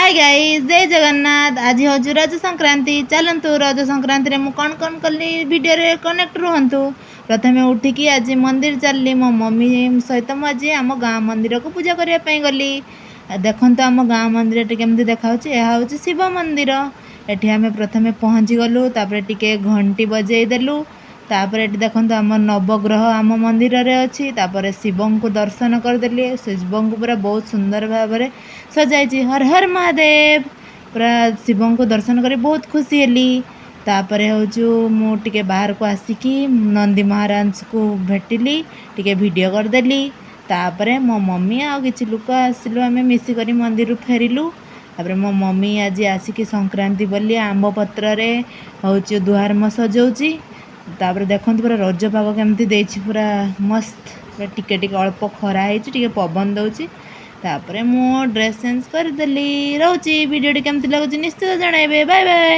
Hi guys, जय जगन्नाथ। आज हूँ रज संक्रांति। चलतु रज संक्रांति में कौन कौन कली वीडियो रे कनेक्ट रुहतु। प्रथमे उठिकी आज मंदिर चलली। मो मम्मी सहित मुझे आम गाँ मंदिर को पूजा करने गली। देखो आम गाँ मंदिर केमती देखा यह हूँ शिव मंदिर। एठी आम प्रथमे पहुँची गलु, तापर टिके घंटी बजे देलु। तापर एटी देखो आम नवग्रह आम मंदिर रे अच्छी। तापर शिव को दर्शन करदेली। शिव को पूरा बहुत सुंदर भाव में सजाई। हर हर महादेव। पूरा शिव को दर्शन कर बहुत खुशी हेली। तापर हूँ मुझे बाहर को आसिकी नंदी महाराज को भेटिली, टिके वीडियो करदेली। तापर मो मम्मी आ किछि लोक आसिलु, आम मिसिक मंदिर फेरिलु। तापर मो मम्मी आज आसिकी संक्रांति बोली आंब पत्र रे हूँ दुआर सजाऊँची। तापर देखो पूरा रज पाग केमती देछि, पूरा मस्त। टिके टिके अल्प खरा होती, टिके पवन दौची। तापर मु ड्रेस चेंज करदेली। रोची वीडियो केमती लगुच निश्चित जनइबे। Bye bye.